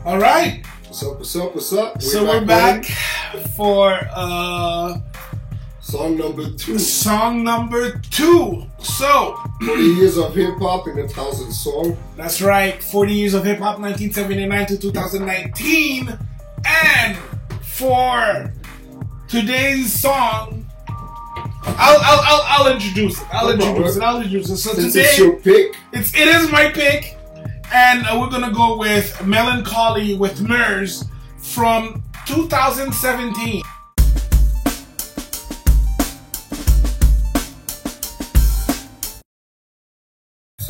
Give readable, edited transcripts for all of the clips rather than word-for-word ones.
All right. What's up? What's up? What's up? We're back for song number 2. Song number 2. So 40 years of hip hop in 1,000 songs. That's right. 40 years of hip hop, 1979 to 2019. And for today's song, I'll introduce it. I'll introduce it. So Since today, it's your pick, it is my pick, and we're gonna go with "Melancholy" with Murs from 2017.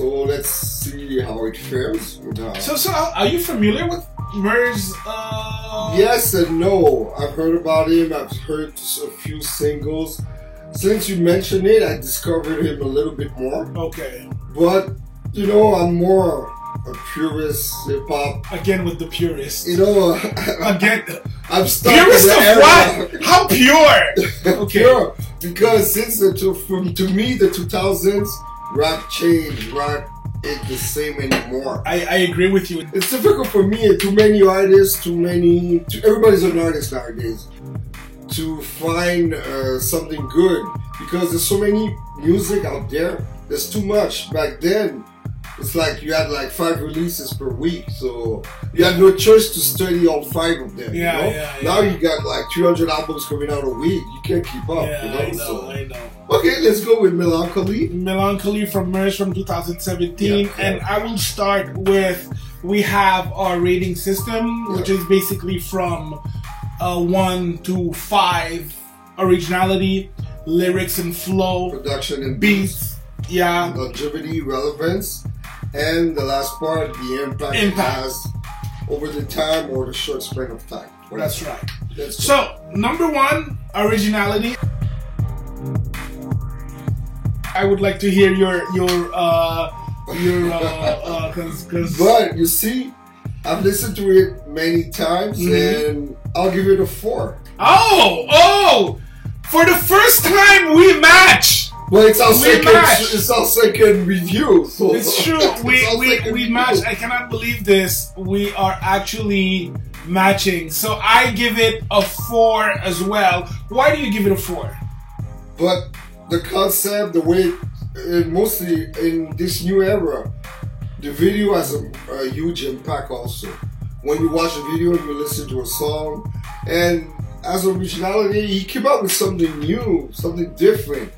so let's see how it fares. So are you familiar with Murs? Yes and no. I've heard about him. I've heard a few singles. Since you mentioned it, I discovered him a little bit more. Okay. But you know, I'm more a purist hip hop. Again with the purists. You know, Again. I'm stuck Purist in the of era. what? How pure? Okay. Pure. Because since to me the 2000s, rap changed. Rap ain't the same anymore. I agree with you. It's difficult for me. Too many artists. Everybody's an artist nowadays. To find something good, because there's so many music out there. There's too much. Back then, it's like you had like 5 releases per week, so you had no choice to study all 5 of them. Yeah, you know? yeah. Now you got like 300 albums coming out a week. You can't keep up. Yeah, you know? I know. Okay, let's go with Melancholy. Melancholy from Murs from 2017, Yeah. and I will start with, we have our rating system, which is basically from 1 to 5, originality, lyrics and flow, Production and beats, yeah, longevity, relevance, and the last part, the impact it has over the time or the short span of time. That's right. Let's go. So, number 1, originality. I would like to hear your cause But you see, I've listened to it many times, and I'll give it a 4. Oh! For the first time, we match. Well, it's our match. It's our second review. So It's true. We match. I cannot believe this. We are actually matching. So I give it a 4 as well. Why do you give it a 4? But the concept, the way, mostly in this new era, the video has a huge impact also. When you watch a video, you listen to a song, and as originality, he came up with something new, something different.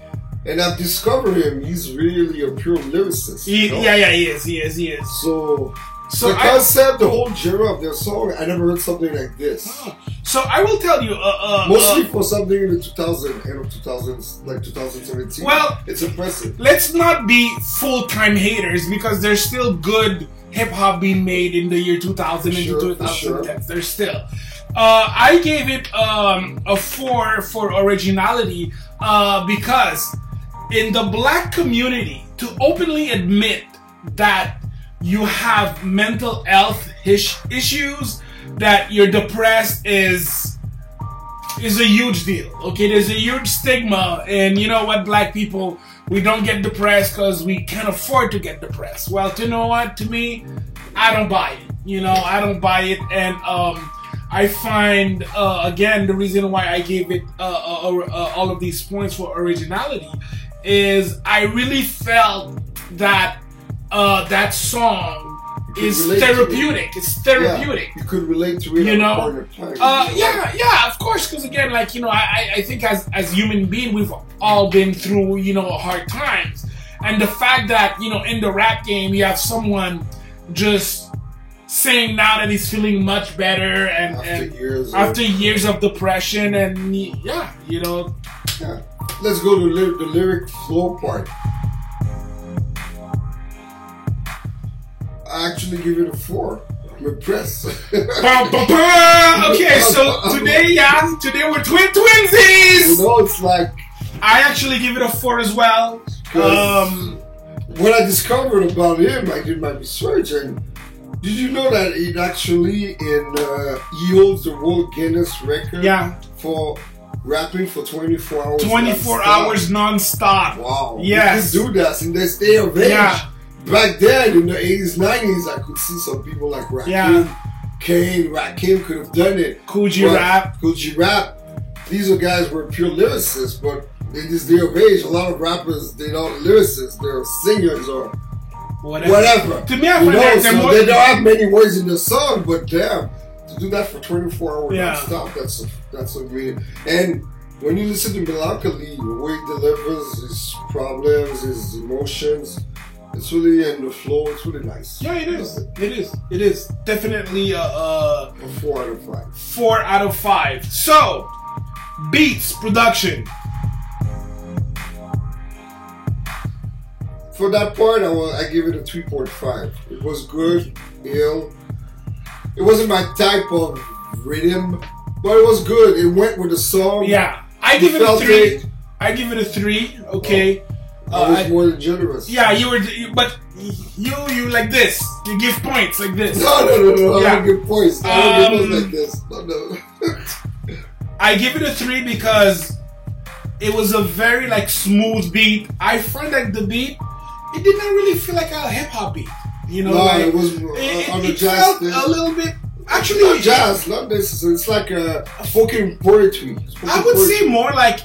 And I've discovered him. He's really a pure lyricist. Yeah, he is. So the concept, the whole genre of their song, I never heard something like this. So I will tell you, mostly for something in the 2000s, end of 2000s, like 2017. Well, it's impressive. Let's not be full-time haters, because there's still good hip-hop being made in the year 2000 and 2010. Sure. There's still. I gave it a 4 for originality because in the black community, to openly admit that you have mental health issues, that you're depressed is a huge deal. Okay, there's a huge stigma, and you know what, black people, we don't get depressed because we can't afford to get depressed. Well, you know what, to me, I don't buy it. You know, I don't buy it, and I find, again, the reason why I gave it all of these points for originality is I really felt that that song is therapeutic. It's therapeutic. Yeah, you could relate to it. You know, yeah, of course. Because again, like, you know, I think as human beings, we've all been through, you know, hard times, and the fact that, you know, in the rap game, you have someone just saying now that he's feeling much better, and after years of depression, and yeah, you know. Yeah. Let's go to the lyric flow part. I actually give it a 4. I'm impressed. Okay, so today we're twinsies. You know, it's like, I actually give it a 4 as well. When I discovered about him, I did my research, and did you know that he actually he holds the World Guinness record for rapping for 24 hours. 24 hours non-stop. Wow. Yes. You can do that in this day of age. Yeah. Back then, in the 80s, 90s, I could see some people like Rakim, Kane, Rakim could have done it. Cool G Rap. Cool G Rap. These are guys who were pure lyricists, but in this day of age, a lot of rappers, they're not lyricists, they're singers or whatever. To me, I find that so they don't have many words in the song, but damn, to do that for 24 hours non-stop, that's a weird. And when you listen to Melancholy, the way he delivers his problems, his emotions, it's really in the flow. It's really nice. Yeah, it is. It is definitely a 4 out of 5. 4 out of 5. So, beats production. For that part, I give it a 3.5. It was good, ill. It wasn't my type of rhythm, but it was good. It went with the song. Yeah, I give it a 3. I give it a 3. Okay. I was more than generous. Yeah, you were, but you like this. You give points like this. No. I don't give points. I don't give points like this. No. I give it a 3 because it was a very like smooth beat. I find that the beat, it did not really feel like a hip hop beat. You know, like, it was on the jazz felt thing. a little bit. Actually, not jazz, not necessarily. It's like a spoken poetry. I would say more like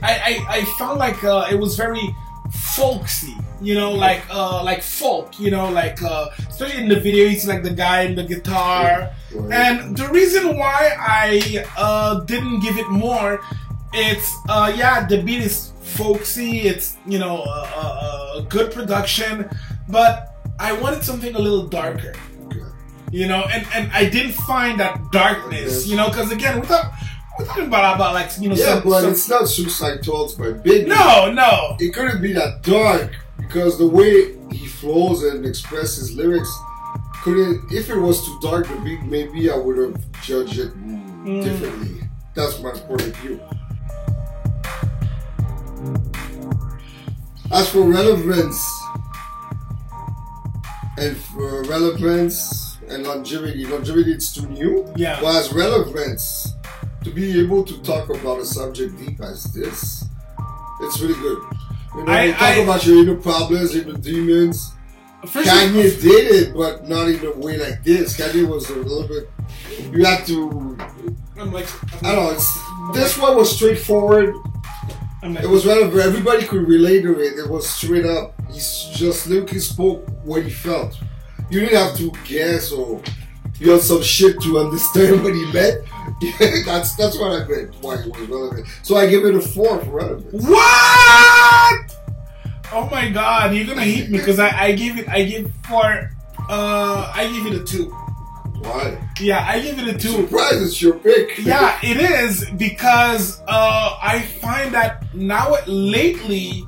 I felt like it was very folksy, you know, like folk, you know, like especially in the video, you see like the guy in the guitar. Right. And the reason why I didn't give it more, it's the beat is folksy, it's, you know, a good production, but I wanted something a little darker. You know, and I didn't find that darkness, you know, because again, we're talking about like, you know, but it's not Suicide Thoughts by Biggie. No. It couldn't be that dark because the way he flows and expresses lyrics couldn't. If it was too dark, the beat, maybe I would have judged it differently. That's my point of view. As for relevance and longevity it's too new. Yeah. But as relevance, to be able to talk about a subject deep as this, it's really good. You know, you talk about your inner problems, inner demons. Kanye did it, but not in a way like this. Kanye was a little bit. You have to. I don't know. This one was straightforward. It was relevant. Everybody could relate to it. It was straight up. He just lyrically spoke what he felt. You didn't have to guess or you had some shit to understand what he meant. that's what I meant. Why it was relevant. So I give it a 4 for relevance. What? Oh my God! You're gonna hate me because I give it a 2. Why? Yeah, I give it a 2. Surprise! It's your pick. Yeah, it is because I find that lately.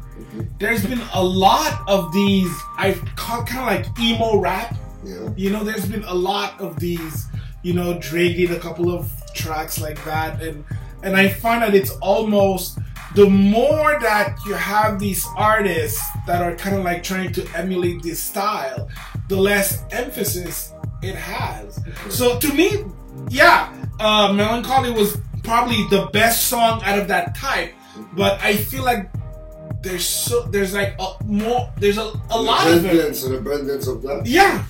There's been a lot of these, I've called kind of like emo rap. Yeah. You know, there's been a lot of these, you know, Dre did a couple of tracks like that. And I find that it's almost, the more that you have these artists that are kind of like trying to emulate this style, the less emphasis it has. Okay. So to me, Melancholy was probably the best song out of that type. But I feel like there's like a lot of it. An abundance of that. Yeah,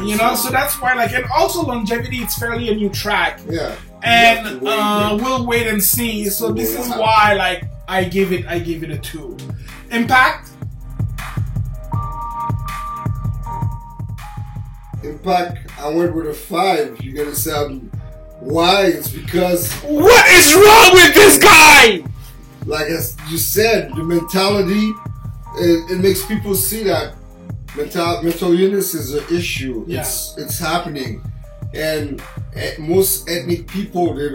you know, so that's why, like, and also Longevity, it's fairly a new track. Yeah. And we'll wait and see. So this is why, like, I give it a 2. Impact, I went with a 5. You're gonna say why? It's because what is wrong with this guy? Like as you said, the mentality, it makes people see that mental illness is an issue. Yeah. It's happening, and most ethnic people they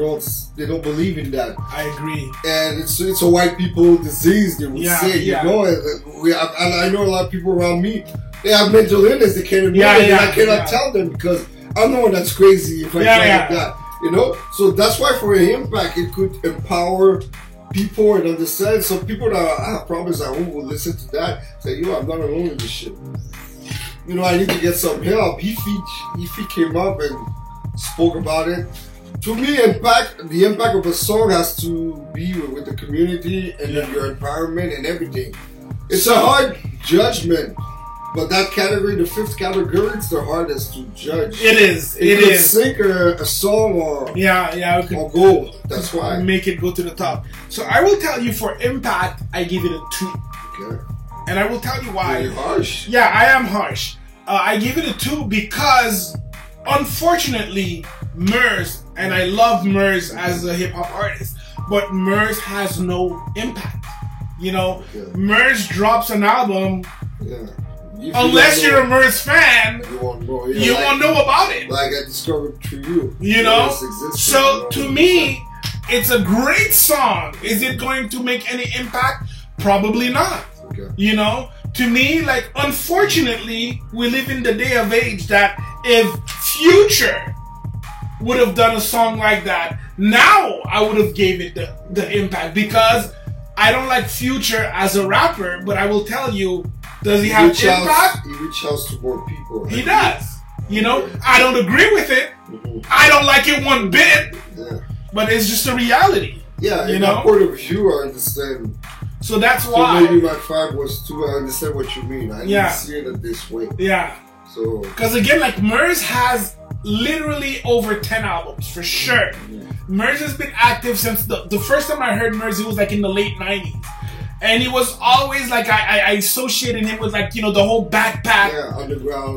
don't believe in that. I agree. And it's a white people disease. They would say, you know. And I know a lot of people around me. They have mental illness. They can't admit it, and I cannot tell them because I'm the one that's crazy if I try like that. You know. So that's why for Impact, it could empower people and understand. So people that have problems at home will listen to that, say, yo, I'm not alone in this shit. You know, I need to get some help. He came up and spoke about it. To me, the impact of a song has to be with the community and your environment and everything. It's a hard judgment But that category, the fifth category, it's the hardest to judge. It is. It is. Sing a song or or go. That's why. Make it go to the top. So I will tell you for impact, I give it a 2. Okay. And I will tell you why. You're harsh. Yeah, I am harsh. I give it a 2 because, unfortunately, Murs, and I love Murs as a hip hop artist, but Murs has no impact. You know, Murs drops an album. Yeah. Unless you're a Murs fan, you won't know. You won't know about it. Like I discovered through you. You know? So to me, it's a great song. Is it going to make any impact? Probably not. Okay. You know? To me, like, unfortunately, we live in the day of age that if Future would have done a song like that, now I would have gave it the impact, because I don't like Future as a rapper, but I will tell you, does he have impact? He reaches out to more people. He does. You know, I don't agree with it. I don't like it one bit. Yeah. But it's just a reality. Yeah, you in know? my point of view, I understand. So that's why. So maybe my 5 was 2. I understand what you mean. I didn't see it this way. Yeah. So. Because again, like, Murs has literally over 10 albums, for sure. Murs has been active since the first time I heard Murs, it was like in the late 90s. And he was always like, I associated him with, like, you know, the whole backpack. Yeah,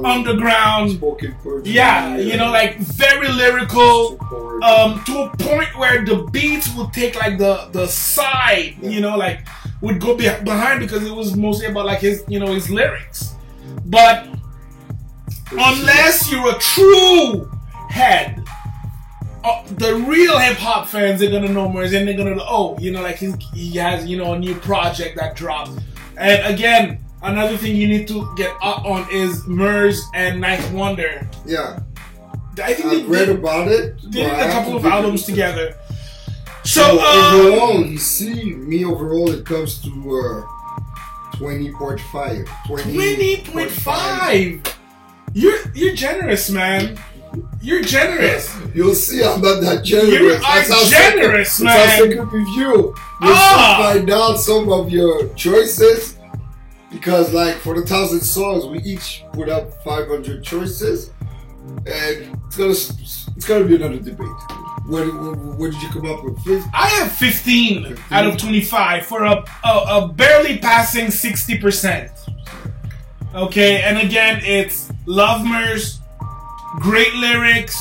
underground. Spoken poetry. Yeah, you know, like, very lyrical. To a point where the beats would take, like, the side, you know, like, would go behind, because it was mostly about, like, his, you know, his lyrics. But unless you're a true head, the real hip hop fans are gonna know Murs, and they're gonna know, you know, like, he has, you know, a new project that dropped. And again, another thing you need to get up on is Murs and Ninth Wonder. Yeah, I think I've read about it. They did a couple of albums together. So overall, you see, overall, it comes to 20.5. 20.5. You're generous, man. You're generous. You'll see, I'm not that generous. You are generous, man. That's how second review. You'll find out some of your choices, because, like, for the 1,000 songs, we each put up 500 choices, and it's gonna be another debate. What did you come up with? 15? I have 15 out of 25 for a barely passing 60%. Okay, and again, it's Love Murs, great lyrics,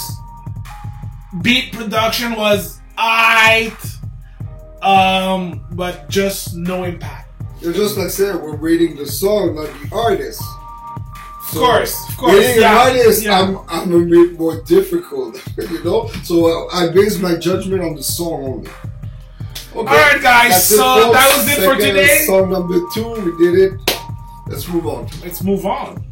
beat production was aight, but just no impact. Just like I said, we're rating the song, not the artist. Of course. Rating an artist, I'm a bit more difficult, you know. So I base my judgment on the song only. Okay. All right, guys. So that was it for today. Song number 2, we did it. Let's move on. Let's move on.